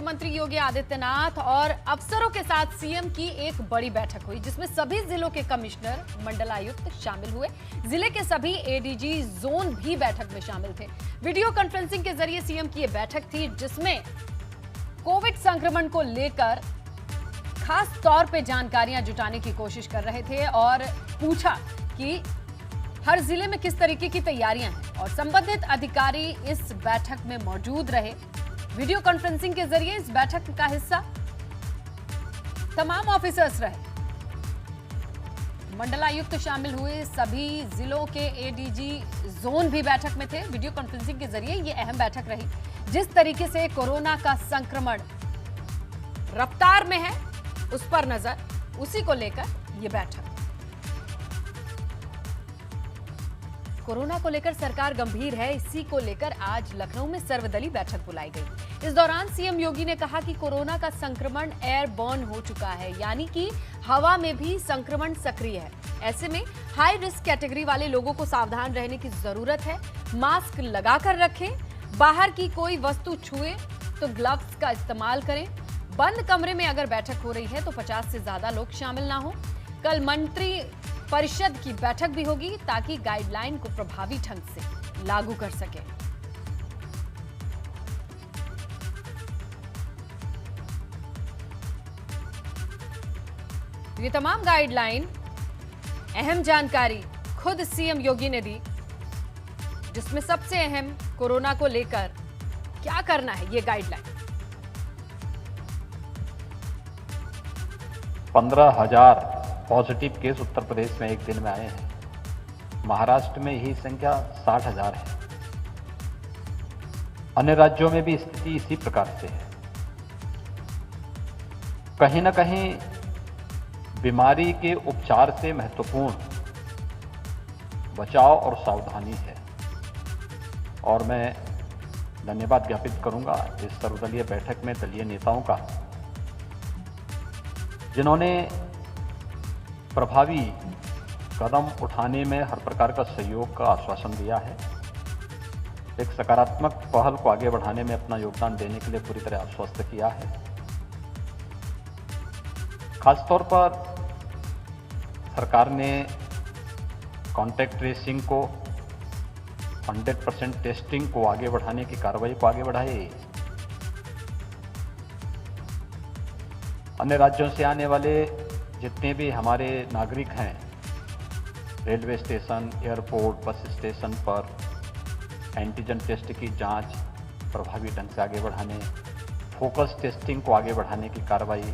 मुख्यमंत्री योगी आदित्यनाथ और अफसरों के साथ सीएम की एक बड़ी बैठक हुई, जिसमें सभी जिलों के कमिश्नर, मंडलायुक्त शामिल हुए। जिले के सभी एडीजी जोन भी बैठक में शामिल थे। वीडियो कॉन्फ्रेंसिंग के जरिए सीएम की यह बैठक थी, जिसमें कोविड संक्रमण को लेकर खास तौर पे जानकारियां जुटाने की कोशिश कर रहे थे और पूछा कि हर जिले में किस तरीके की तैयारियां हैं, और संबंधित अधिकारी इस बैठक में मौजूद रहे। वीडियो कॉन्फ्रेंसिंग के जरिए इस बैठक का हिस्सा तमाम ऑफिसर्स रहे। मंडलायुक्त शामिल हुए, सभी जिलों के एडीजी जोन भी बैठक में थे। वीडियो कॉन्फ्रेंसिंग के जरिए ये अहम बैठक रही। जिस तरीके से कोरोना का संक्रमण रफ्तार में है, उस पर नजर, उसी को लेकर ये बैठक। कोरोना को लेकर सरकार गंभीर है, इसी को लेकर आज लखनऊ में सर्वदलीय बैठक बुलाई गई। इस दौरान सीएम योगी ने कहा कि कोरोना का संक्रमण एयरबॉर्न हो चुका है, यानी कि हवा में भी संक्रमण सक्रिय है। ऐसे में हाई रिस्क कैटेगरी वाले लोगों को सावधान रहने की जरूरत है। मास्क लगाकर रखें, बाहर की कोई वस्तु छुए तो ग्लव्स का इस्तेमाल करें। बंद कमरे में अगर बैठक हो रही है तो 50 से ज्यादा लोग शामिल ना हो। कल मंत्री परिषद की बैठक भी होगी, ताकि गाइडलाइन को प्रभावी ढंग से लागू कर सके। ये तमाम गाइडलाइन, अहम जानकारी खुद सीएम योगी ने दी, जिसमें सबसे अहम कोरोना को लेकर क्या करना है, ये guideline. 15,000 positive case Uttar Pradesh में एक दिन में आए हैं। महाराष्ट्र में यही संख्या 60,000 है। अन्य राज्यों में भी स्थिति इसी प्रकार से है। कहीं न कहीं बीमारी के उपचार से महत्वपूर्ण बचाव और सावधानी है, और मैं धन्यवाद ज्ञापित करूंगा इस सर्वदलीय बैठक में दलीय नेताओं का, जिन्होंने प्रभावी कदम उठाने में हर प्रकार का सहयोग का आश्वासन दिया है। एक सकारात्मक पहल को आगे बढ़ाने में अपना योगदान देने के लिए पूरी तरह आश्वस्त किया है। खासतौर पर सरकार ने कॉन्टैक्ट ट्रेसिंग को, 100% टेस्टिंग को आगे बढ़ाने की कार्रवाई को आगे बढ़ाई। अन्य राज्यों से आने वाले जितने भी हमारे नागरिक हैं, railway station, airport, bus station पर एंटीजन टेस्ट की जांच प्रभावी ढंग से आगे बढ़ाने, फोकस टेस्टिंग को आगे बढ़ाने की कार्रवाई,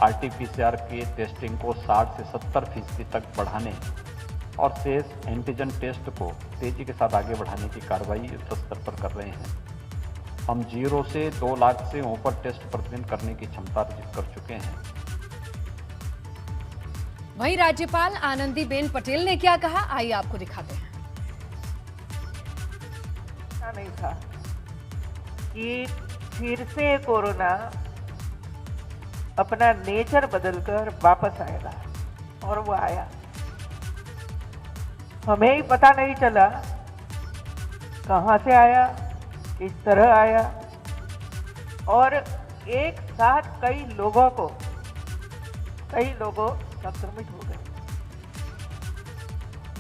आरटीपीसीआर की टेस्टिंग को 60 से 70% तक बढ़ाने और शेष एंटीजन टेस्ट को तेजी के साथ आगे बढ़ाने की कार्रवाई युद्ध स्तर पर कर रहे हैं। हम 0 से 2 लाख से ऊपर टेस्ट प्रतिदिन करने की क्षमता अर्जित कर चुके हैं। वहीं राज्यपाल आनंदीबेन पटेल ने क्या कहा, आइए आपको दिखाते हैं। नहीं था कि फिर से कोरोना अपना नेचर बदलकर वापस आएगा, और वो आया। हमें ही पता नहीं चला कहां से आया, किस तरह आया, और एक साथ कई लोगों संक्रमित हो गए।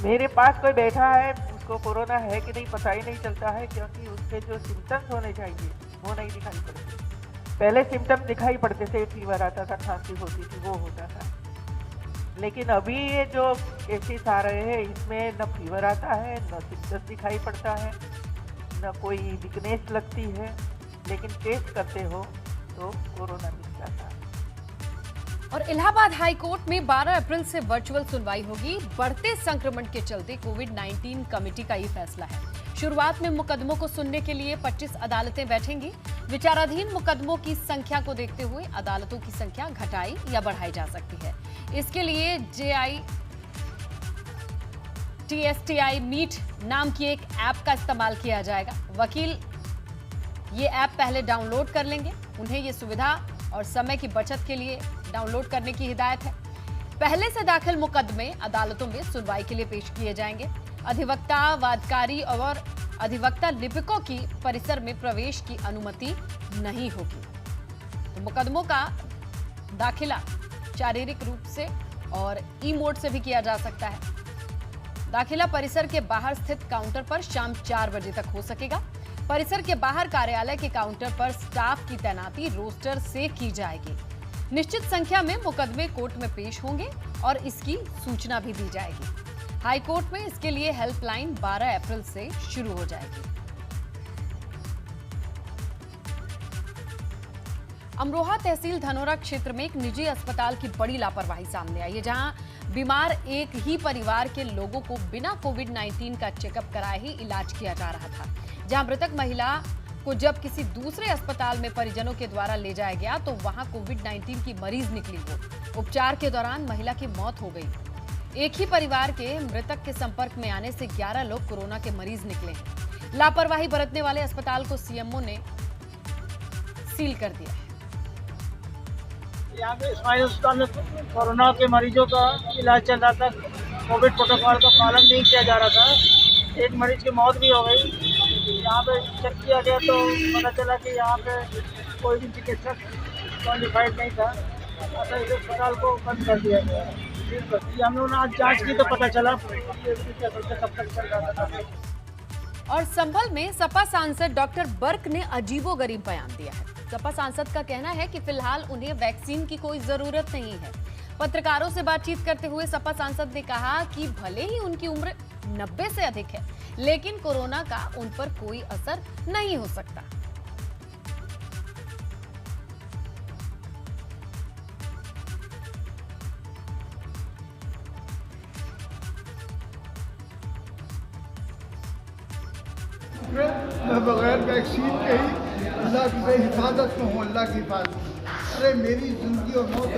मेरे पास कोई बैठा है, उसको कोरोना है कि नहीं पता ही नहीं चलता है, क्योंकि उसके जो सिम्टम्स होने चाहिए वो नहीं दिखाई पड़ते। पहले सिम्टम्स दिखाई पड़ते थे, फीवर आता था, खांसी होती थी, वो होता था। लेकिन अभी ये जो केसेस आ रहे हैं, इसमें न फीवर आता है, न सिम्टम्स दिखाई पड़ता है, न कोई वीकनेस लगती है, लेकिन टेस्ट करते हो तो कोरोना मिल जाता है। और इलाहाबाद हाई कोर्ट में 12 अप्रैल से वर्चुअल सुनवाई होगी। बढ़ते संक्रमण के चलते कोविड-19 कमेटी का ये फैसला है। शुरुआत में मुकदमों को सुनने के लिए 25 अदालतें बैठेंगी। विचाराधीन मुकदमों की संख्या को देखते हुए अदालतों की संख्या घटाई या बढ़ाई जा सकती है। इसके लिए TSTI मीट नाम की एक ऐप का इस्तेमाल किया जाएगा। वकील ये ऐप पहले डाउनलोड कर लेंगे। उन्हें ये सुविधा और समय की बचत के लिए डाउनलोड करने की हिदायत है। पहले से दाखिल मुकदमे अदालतों में सुनवाई के लिए पेश किए जाएंगे। अधिवक्ता, वादकारी और अधिवक्ता लिपिकों की परिसर में प्रवेश की अनुमति नहीं होगी। तो मुकदमों का दाखिला शारीरिक रूप से और ई मोड से भी किया जा सकता है। दाखिला परिसर के बाहर स्थित काउंटर पर शाम 4 बजे तक हो सकेगा। परिसर के बाहर कार्यालय के काउंटर पर स्टाफ की तैनाती रोस्टर से की जाएगी। निश्चित संख्या में मुकदमे कोर्ट में पेश होंगे और इसकी सूचना भी दी जाएगी। हाई कोर्ट में इसके लिए हेल्पलाइन 12 अप्रैल से शुरू हो जाएगी। अमरोहा तहसील धनोरा क्षेत्र में एक निजी अस्पताल की बड़ी लापरवाही सामने आई है, जहां बीमार एक ही परिवार के लोगों को बिना कोविड-19 का चेकअप कराए ही इलाज किया जा रहा था। जहां मृतक महिला को जब किसी दूसरे अस्पताल में परिजनों के द्वारा ले जाया गया तो वहां कोविड-19 की मरीज निकली वो। उपचार के दौरान महिला की मौत हो गई। एक ही परिवार के मृतक के संपर्क में आने से 11 लोग कोरोना के मरीज निकले हैं। लापरवाही बरतने वाले अस्पताल को सीएमओ ने सील कर दिया है। यहाँ पे स्माइल अस्पताल में कोरोना के मरीजों का इलाज चल रहा था। कोविड प्रोटोकॉल का पालन नहीं किया जा रहा था। एक मरीज की मौत भी हो गई। यहाँ पे चेक किया गया तो पता चला कि यहाँ पे कोई भी चिकित्सक क्वालिफाइड नहीं था। अतः इस अस्पताल को बंद कर दिया गया। हम लोगों ने आज जाँच की तो पता चला कब तक चल रहा था। और संभल में सपा सांसद डॉक्टर बर्क ने अजीबोगरीब बयान दिया है। सपा सांसद का कहना है कि फिलहाल उन्हें वैक्सीन की कोई जरूरत नहीं है। पत्रकारों से बातचीत करते हुए सपा सांसद ने कहा कि भले ही उनकी उम्र 90 से अधिक है, लेकिन कोरोना का उन पर कोई असर नहीं हो सकता। मैं बगैर वैक्सीन के ही अल्लाह की हिफाजत में हूँ। अल्लाह की हिफाजत, अरे मेरी जिंदगी और मौत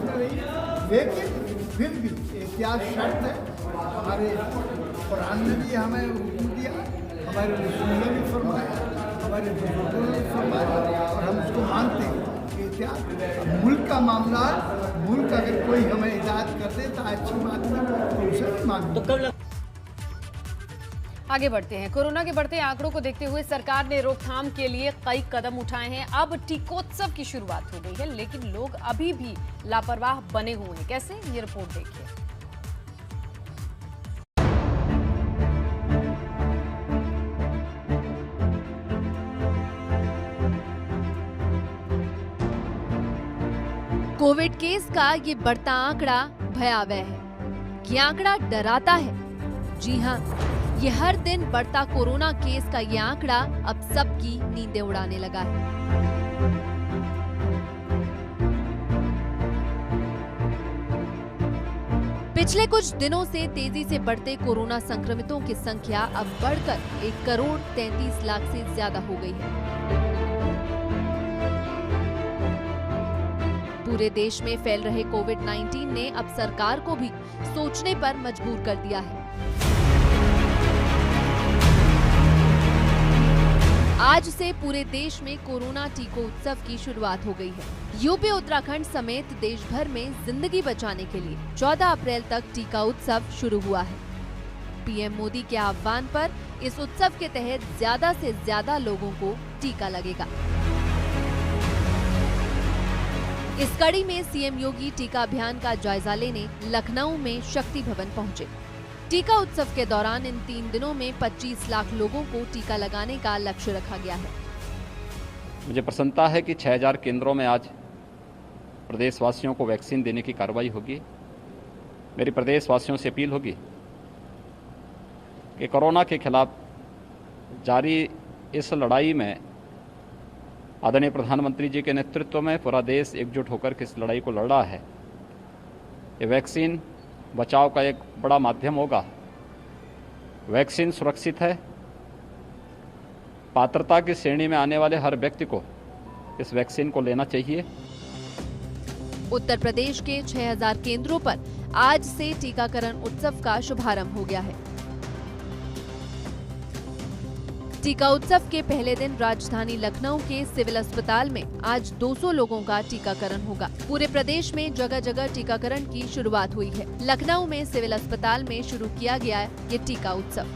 नहीं, लेकिन फिर भी एहतियात शर्त है। हमारे कुरान में भी हमें हुक्म दिया, हमारे रसूल ने भी फरमाया, हमारे बुजुर्गों ने भी फरमाया और हम उसको मानते हैं। एहतियात मुल्क का मामला है। मुल्क अगर कोई हमें हिदायत कर दे तो अच्छी बात है, तो उसे भी मानते। आगे बढ़ते हैं। कोरोना के बढ़ते आंकड़ों को देखते हुए सरकार ने रोकथाम के लिए कई कदम उठाए हैं। अब टीकोत्सव की शुरुआत हो गई है, लेकिन लोग अभी भी लापरवाह बने हुए हैं। कैसे, ये रिपोर्ट देखिए। कोविड केस का ये बढ़ता आंकड़ा भयावह है। ये आंकड़ा डराता है। जी हाँ, ये हर दिन बढ़ता कोरोना केस का ये आंकड़ा अब सबकी नींदें उड़ाने लगा है। पिछले कुछ दिनों से तेजी से बढ़ते कोरोना संक्रमितों की संख्या अब बढ़कर 1,33,00,000 से ज्यादा हो गई है। पूरे देश में फैल रहे कोविड-19 ने अब सरकार को भी सोचने पर मजबूर कर दिया है। आज से पूरे देश में कोरोना टीकोत्सव की शुरुआत हो गई है। यूपी, उत्तराखंड समेत देश भर में जिंदगी बचाने के लिए 14 अप्रैल तक टीका उत्सव शुरू हुआ है। पीएम मोदी के आह्वान पर इस उत्सव के तहत ज्यादा से ज्यादा लोगों को टीका लगेगा। इस कड़ी में सीएम योगी टीका अभियान का जायजा लेने लखनऊ में शक्ति भवन पहुंचे। टीका उत्सव के दौरान इन 3 दिनों में 25 लाख लोगों को टीका लगाने का लक्ष्य रखा गया है। मुझे प्रसन्नता है कि 6000 केंद्रों में आज प्रदेशवासियों को वैक्सीन देने की कार्रवाई होगी। मेरी प्रदेशवासियों से अपील होगी कि कोरोना के खिलाफ जारी इस लड़ाई में आदरणीय प्रधानमंत्री जी के नेतृत्व में पूरा देश एकजुट होकर के इस लड़ाई को लड़ रहा है। ये वैक्सीन बचाव का एक बड़ा माध्यम होगा। वैक्सीन सुरक्षित है। पात्रता की श्रेणी में आने वाले हर व्यक्ति को इस वैक्सीन को लेना चाहिए। उत्तर प्रदेश के 6000 केंद्रों पर आज से टीकाकरण उत्सव का शुभारंभ हो गया है। टीका उत्सव के पहले दिन राजधानी लखनऊ के सिविल अस्पताल में आज 200 लोगों का टीकाकरण होगा। पूरे प्रदेश में जगह जगह टीकाकरण की शुरुआत हुई है। लखनऊ में सिविल अस्पताल में शुरू किया गया है ये टीका उत्सव।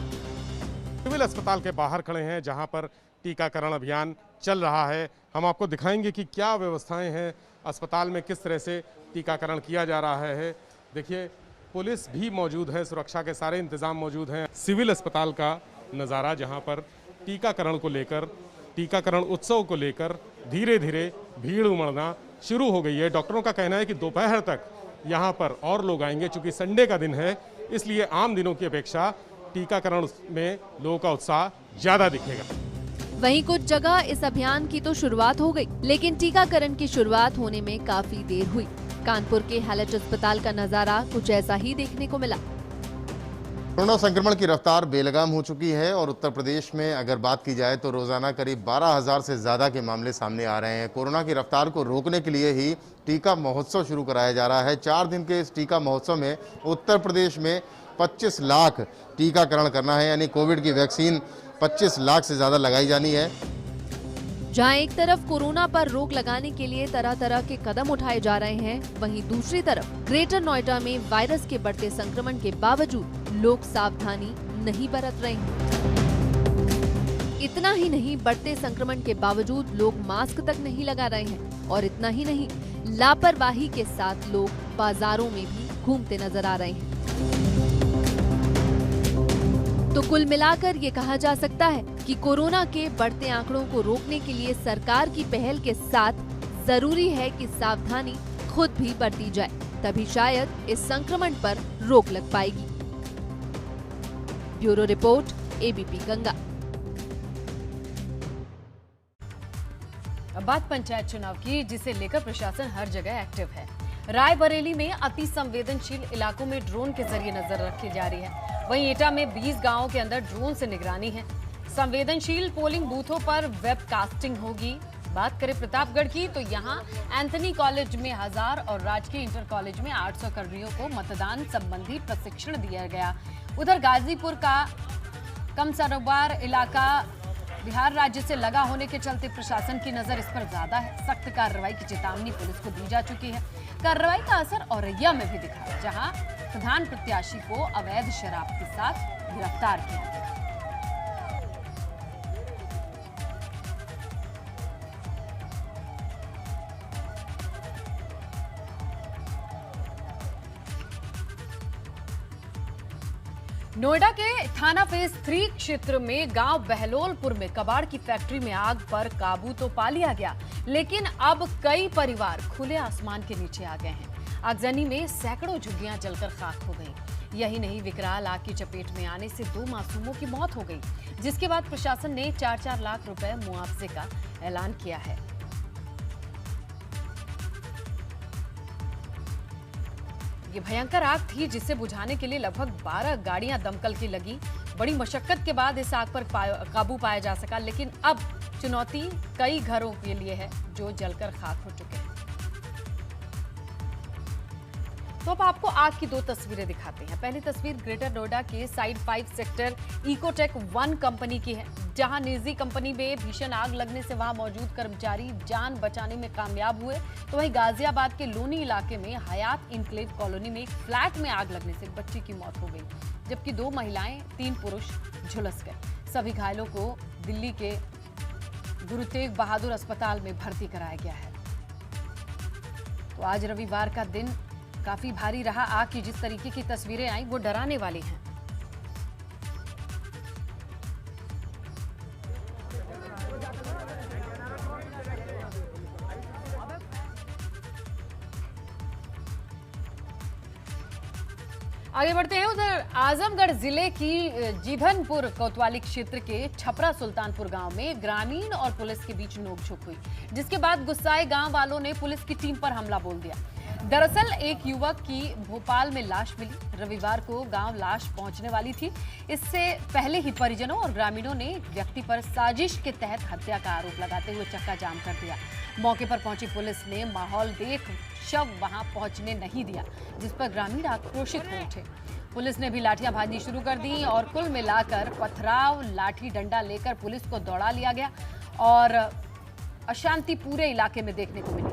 सिविल अस्पताल के बाहर खड़े हैं, जहां पर टीकाकरण अभियान चल रहा है। हम आपको दिखाएंगे कि क्या व्यवस्थाएं हैं अस्पताल में, किस तरह से टीकाकरण किया जा रहा है। देखिए, पुलिस भी मौजूद है, सुरक्षा के सारे इंतजाम मौजूद हैं। सिविल अस्पताल का नज़ारा, जहां पर टीकाकरण को लेकर, टीकाकरण उत्सव को लेकर धीरे धीरे भीड़ उमड़ना शुरू हो गई है। डॉक्टरों का कहना है कि दोपहर तक यहाँ पर और लोग आएंगे। चूंकि संडे का दिन है, इसलिए आम दिनों की अपेक्षा टीकाकरण में लोगों का उत्साह ज़्यादा दिखेगा। वहीं कुछ जगह इस अभियान की तो शुरुआत हो गई, लेकिन टीकाकरण की शुरुआत होने में काफी देर हुई। कानपुर के हैलेट अस्पताल का नजारा कुछ ऐसा ही देखने को मिला। कोरोना संक्रमण की रफ्तार बेलगाम हो चुकी है और उत्तर प्रदेश में अगर बात की जाए तो रोजाना करीब 12,000 से ज्यादा के मामले सामने आ रहे हैं। कोरोना की रफ्तार को रोकने के लिए ही टीका महोत्सव शुरू कराया जा रहा है। 4 दिन के इस टीका महोत्सव में उत्तर प्रदेश में 25 लाख टीकाकरण करना है, यानी कोविड की वैक्सीन 25 लाख से ज्यादा लगाई जानी है। जहां एक तरफ कोरोना पर रोक लगाने के लिए तरह तरह के कदम उठाए जा रहे हैं, वहीं दूसरी तरफ ग्रेटर नोएडा में वायरस के बढ़ते संक्रमण के बावजूद लोग सावधानी नहीं बरत रहे हैं। इतना ही नहीं, बढ़ते संक्रमण के बावजूद लोग मास्क तक नहीं लगा रहे हैं और इतना ही नहीं, लापरवाही के साथ लोग बाजारों में भी घूमते नजर आ रहे हैं। तो कुल मिलाकर ये कहा जा सकता है कि कोरोना के बढ़ते आंकड़ों को रोकने के लिए सरकार की पहल के साथ जरूरी है कि सावधानी खुद भी बरती जाए, तभी शायद इस संक्रमण पर रोक लग पाएगी। Bureau report, ABP Ganga. अब बात पंचायत चुनाव की, जिसे लेकर प्रशासन हर जगह एक्टिव है। रायबरेली में अति संवेदनशील इलाकों में ड्रोन के जरिए नजर रखी जा रही है। वहीं एटा में 20 गांवों के अंदर ड्रोन से निगरानी है। संवेदनशील पोलिंग बूथों पर वेबकास्टिंग होगी। बात करें प्रतापगढ़ की, तो यहां एंथनी कॉलेज में 1000 और राजकीय इंटर कॉलेज में 800 कर्मियों को मतदान संबंधी प्रशिक्षण दिया गया। उधर गाजीपुर का कमसरोबार इलाका बिहार राज्य से लगा होने के चलते प्रशासन की नजर इस पर ज्यादा है। सख्त कार्रवाई की चेतावनी पुलिस को दी जा चुकी है। कार्रवाई का असर औरैया में भी दिखा, जहां प्रधान प्रत्याशी को अवैध शराब के साथ गिरफ्तार किया गया। नोएडा के थाना फेज 3 क्षेत्र में गांव बहलोलपुर में कबाड़ की फैक्ट्री में आग पर काबू तो पा लिया गया, लेकिन अब कई परिवार खुले आसमान के नीचे आ गए हैं। आगजनी में सैकड़ों झुग्गियां जलकर खाक हो गईं। यही नहीं, विकराल आग की चपेट में आने से 2 मासूमों की मौत हो गई, जिसके बाद प्रशासन ने 4-4 लाख रुपए मुआवजे का ऐलान किया है। ये भयंकर आग थी, जिसे बुझाने के लिए लगभग 12 गाड़ियां दमकल की लगी। बड़ी मशक्कत के बाद इस आग पर काबू पाया जा सका, लेकिन अब चुनौती कई घरों के लिए है जो जलकर खाक हो चुके हैं। तो अब आपको आग की 2 तस्वीरें दिखाते हैं। पहली तस्वीर ग्रेटर नोएडा के साइड 5 सेक्टर इकोटेक 1 कंपनी की है, जहां निजी कंपनी में भीषण आग लगने से वहां मौजूद कर्मचारी जान बचाने में कामयाब हुए। तो वहीं गाजियाबाद के लोनी इलाके में हयात इनक्लेव कॉलोनी में एक फ्लैट में आग लगने से बच्ची की मौत हो गई, जबकि 2 महिलाएं 3 पुरुष झुलस गए। सभी घायलों को दिल्ली के गुरु तेग बहादुर अस्पताल में भर्ती कराया गया है। तो आज रविवार का दिन काफी भारी रहा। आग की जिस तरीके की तस्वीरें आई वो डराने वाली हैं। आगे बढ़ते हैं। उधर आजमगढ़ जिले की जीधनपुर कोतवाली क्षेत्र के छपरा सुल्तानपुर गांव में ग्रामीण और पुलिस के बीच नोकझोंक हुई, जिसके बाद गुस्साए गांव वालों ने पुलिस की टीम पर हमला बोल दिया। दरअसल एक युवक की भोपाल में लाश मिली। रविवार को गांव लाश पहुंचने वाली थी। इससे पहले ही परिजनों और ग्रामीणों ने व्यक्ति पर साजिश के तहत हत्या का आरोप लगाते हुए चक्का जाम कर दिया। मौके पर पहुंची पुलिस ने माहौल देख शव वहां पहुंचने नहीं दिया, जिस पर ग्रामीण आक्रोशित हो उठे। पुलिस ने भी लाठियां भाजनी शुरू कर दी और कुल मिलाकर पथराव, लाठी डंडा लेकर पुलिस को दौड़ा लिया गया और अशांति पूरे इलाके में देखने को मिली।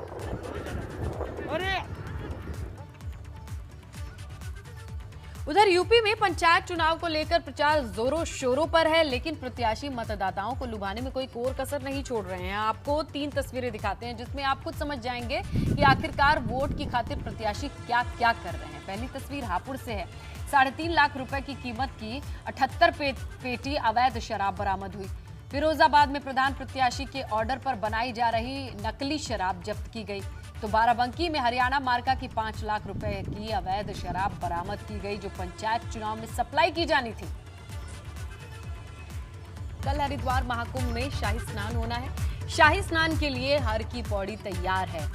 उधर यूपी में पंचायत चुनाव को लेकर प्रचार जोरों शोरों पर है, लेकिन प्रत्याशी मतदाताओं को लुभाने में कोई कोर कसर नहीं छोड़ रहे हैं। आपको 3 तस्वीरें दिखाते हैं जिसमें आप खुद समझ जाएंगे कि आखिरकार वोट की खातिर प्रत्याशी क्या क्या कर रहे हैं। पहली तस्वीर हापुड़ से है। 3.5 लाख रुपए की कीमत की 78 पेटी अवैध शराब बरामद हुई। फिरोजाबाद में प्रधान प्रत्याशी के ऑर्डर पर बनाई जा रही नकली शराब जब्त की गई। तो बाराबंकी में हरियाणा मार्का की 5 लाख रुपए की अवैध शराब बरामद की गई, जो पंचायत चुनाव में सप्लाई की जानी थी। कल हरिद्वार महाकुंभ में शाही स्नान होना है। शाही स्नान के लिए हर की पौड़ी तैयार है।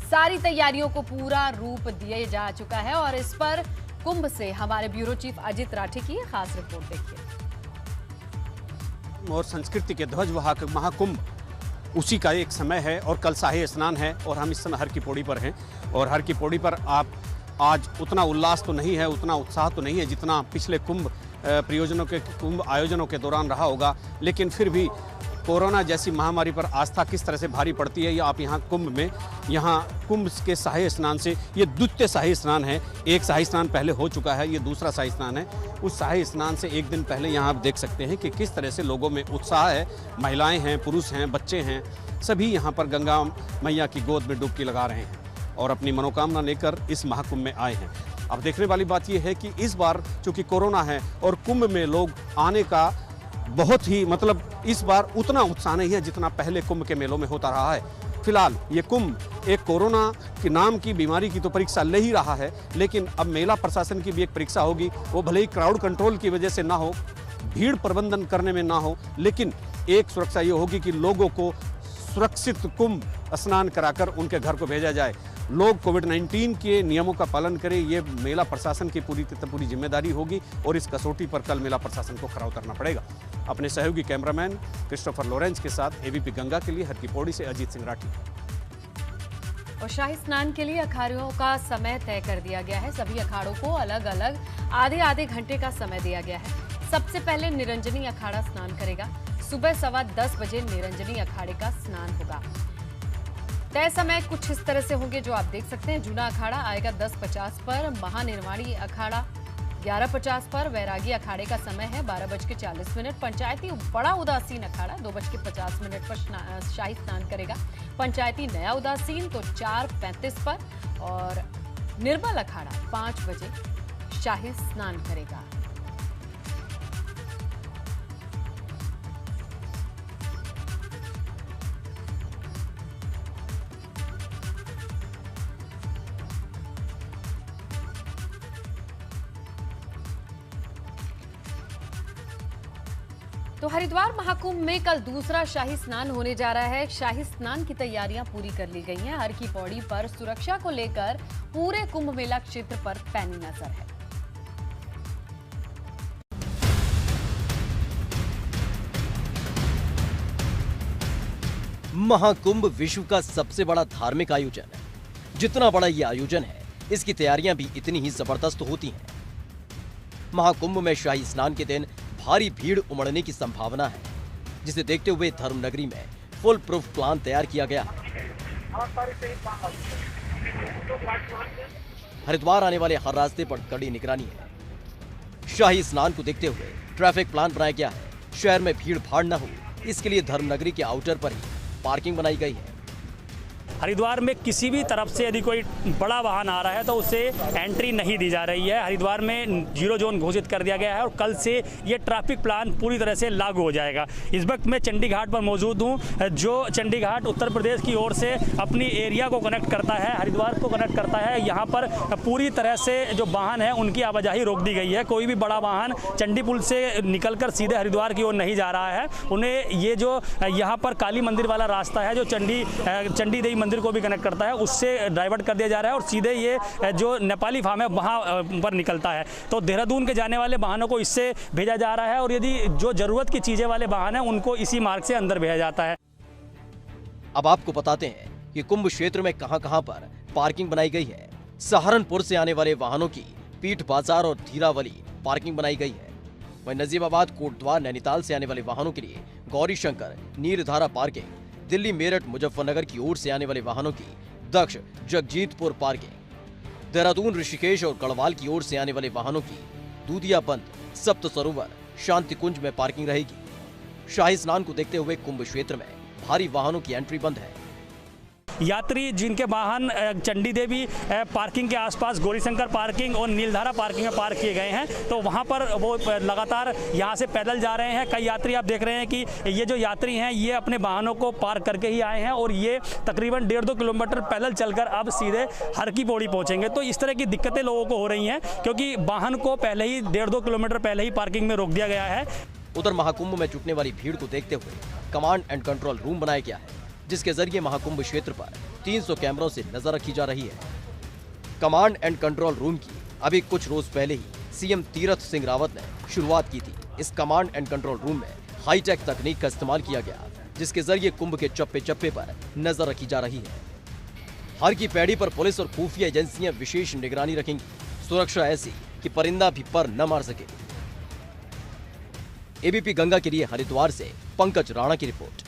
सारी तैयारियों को पूरा रूप दिया जा चुका है और इस पर कुंभ से हमारे ब्यूरो चीफ अजित राठी की खास रिपोर्ट देखिए। और संस्कृति के ध्वज वाहक महाकुंभ उसी का एक समय है और कल शाही स्नान है और हम इस समय हर की पौड़ी पर हैं। और हर की पौड़ी पर आप आज उतना उल्लास तो नहीं है, उतना उत्साह तो नहीं है जितना पिछले कुंभ आयोजनों के दौरान रहा होगा, लेकिन फिर भी कोरोना जैसी महामारी पर आस्था किस तरह से भारी पड़ती है, या आप यहाँ कुंभ के शाही स्नान से, ये द्वितीय शाही स्नान है। एक शाही स्नान पहले हो चुका है, ये दूसरा शाही स्नान है। उस शाही स्नान से एक दिन पहले यहाँ आप देख सकते हैं कि किस तरह से लोगों में उत्साह है। महिलाएं हैं, पुरुष हैं, बच्चे हैं, सभी यहाँ पर गंगा मैया की गोद में डुबकी लगा रहे हैं और अपनी मनोकामना लेकर इस महाकुंभ में आए हैं। अब देखने वाली बात यह है कि इस बार चूँकि कोरोना है और कुंभ में लोग आने का बहुत ही इस बार उतना उत्साह नहीं है जितना पहले कुंभ के मेलों में होता रहा है। फिलहाल ये कुंभ एक कोरोना के नाम की बीमारी की तो परीक्षा ले ही रहा है, लेकिन अब मेला प्रशासन की भी एक परीक्षा होगी। वो भले ही क्राउड कंट्रोल की वजह से ना हो, भीड़ प्रबंधन करने में ना हो, लेकिन एक सुरक्षा ये होगी कि लोगों को सुरक्षित कुंभ स्नान कराकर उनके घर को भेजा जाए। लोग कोविड-19 के नियमों का पालन करें, ये मेला प्रशासन की पूरी जिम्मेदारी होगी और इस कसौटी पर कल मेला प्रशासन को खरा उतरना पड़ेगा। अपने सहयोगी कैमरामैन क्रिस्टोफर लॉरेंस के साथ एबीपी गंगा के लिए हर की पौड़ी से अजीत सिंह राठी। और शाही स्नान के लिए अखाड़ों का समय तय कर दिया गया है। सभी अखाड़ों को अलग अलग आधे घंटे का समय दिया गया है। सबसे पहले निरंजनी अखाड़ा स्नान करेगा। सुबह 10:15 बजे निरंजनी अखाड़े का स्नान होगा। तय समय कुछ इस तरह से होंगे जो आप देख सकते हैं। जूना अखाड़ा आएगा 10:50 पर, महानिर्वाणी अखाड़ा 11:50 पर, वैरागी अखाड़े का समय है 12:40। पंचायती बड़ा उदासीन अखाड़ा 2:50 पर शाही स्नान करेगा। पंचायती नया उदासीन तो 4:35 पर और निर्मल अखाड़ा 5 बजे शाही स्नान करेगा। तो हरिद्वार महाकुंभ में कल दूसरा शाही स्नान होने जा रहा है। शाही स्नान की तैयारियां पूरी कर ली गई हैं। हर की पौड़ी पर सुरक्षा को लेकर पूरे कुंभ मेला क्षेत्र पर पैनी नजर है। महाकुंभ विश्व का सबसे बड़ा धार्मिक आयोजन है। जितना बड़ा ये आयोजन है, इसकी तैयारियां भी इतनी ही जबरदस्त होती हैं। महाकुंभ में शाही स्नान के दिन भारी भीड़ उमड़ने की संभावना है, जिसे देखते हुए धर्मनगरी में फुल प्रूफ प्लान तैयार किया गया है। हरिद्वार आने वाले हर रास्ते पर कड़ी निगरानी है। शाही स्नान को देखते हुए ट्रैफिक प्लान बनाया गया है। शहर में भीड़ भाड़ न हो, इसके लिए धर्मनगरी के आउटर पर ही पार्किंग बनाई गई है। हरिद्वार में किसी भी तरफ से यदि कोई बड़ा वाहन आ रहा है तो उसे एंट्री नहीं दी जा रही है। हरिद्वार में 0 जोन घोषित कर दिया गया है और कल से ये ट्रैफिक प्लान पूरी तरह से लागू हो जाएगा। इस वक्त मैं चंडी घाट पर मौजूद हूँ, जो चंडी घाट उत्तर प्रदेश की ओर से अपनी एरिया को कनेक्ट करता है, हरिद्वार को कनेक्ट करता है। यहाँ पर पूरी तरह से जो वाहन है उनकी आवाजाही रोक दी गई है। कोई भी बड़ा वाहन चंडी पुल से निकलकर सीधे हरिद्वार की ओर नहीं जा रहा है। उन्हें ये जो यहाँ पर काली मंदिर वाला रास्ता है जो चंडी देवी मंदिर को भी कनेक्ट करता है, उससे डाइवर्ट कर दिया जा रहा है और सीधे ये जो नेपाली फार्म है वहाँ पर निकलता है। तो देहरादून के जाने वाले वाहनों को इससे भेजा जा रहा है और यदि जो जरूरत की चीजें वाले वाहन है उनको इसी मार्ग से अंदर भेजा जाता है। अब आपको बताते हैं कि कुंभ क्षेत्र में कहां-कहां पर पार्किंग बनाई गई है। सहारनपुर से आने वाले वाहनों की पीठ बाजार और धीरावली पार्किंग बनाई गई है। वहीं नजीबाबाद, कोटद्वार, नैनीताल से आने वाले वाहनों के लिए गौरी शंकर, नीरधारा पार्किंग, दिल्ली, मेरठ, मुजफ्फरनगर की ओर से आने वाले वाहनों की दक्ष, जगजीतपुर पार्किंग, देहरादून, ऋषिकेश और गढ़वाल की ओर से आने वाले वाहनों की दूधिया बंद, सप्त सरोवर, शांति कुंज में पार्किंग रहेगी। शाही स्नान को देखते हुए कुंभ क्षेत्र में भारी वाहनों की एंट्री बंद है। यात्री जिनके वाहन चंडी देवी पार्किंग के आसपास गौरीशंकर पार्किंग और नीलधारा पार्किंग में पार्क किए गए हैं, तो वहां पर वो लगातार यहां से पैदल जा रहे हैं। कई यात्री आप देख रहे हैं कि ये जो यात्री हैं ये अपने वाहनों को पार्क करके ही आए हैं और ये तकरीबन 1.5-2 किलोमीटर पैदल चलकर अब सीधे हर की पौड़ी पहुंचेंगे। तो इस तरह की दिक्कतें लोगों को हो रही हैं क्योंकि वाहन को पहले ही 1.5-2 किलोमीटर पहले ही पार्किंग में रोक दिया गया है। उधर महाकुंभ में जुटने वाली भीड़ को देखते हुए कमांड एंड कंट्रोल रूम बनाया गया है, जिसके जरिए महाकुंभ क्षेत्र पर 300 कैमरों से नजर रखी जा रही है। कमांड एंड कंट्रोल रूम की अभी कुछ रोज पहले ही सीएम तीरथ सिंह रावत ने शुरुआत की थी। इस कमांड एंड कंट्रोल रूम में हाईटेक तकनीक का इस्तेमाल किया गया, जिसके जरिए कुंभ के चप्पे चप्पे पर नजर रखी जा रही है। हर की पैड़ी पर पुलिस और खुफिया एजेंसियां विशेष निगरानी रखेंगी। सुरक्षा ऐसी कि परिंदा भी पर न मार सके। एबीपी गंगा के लिए हरिद्वार से पंकज राणा की रिपोर्ट।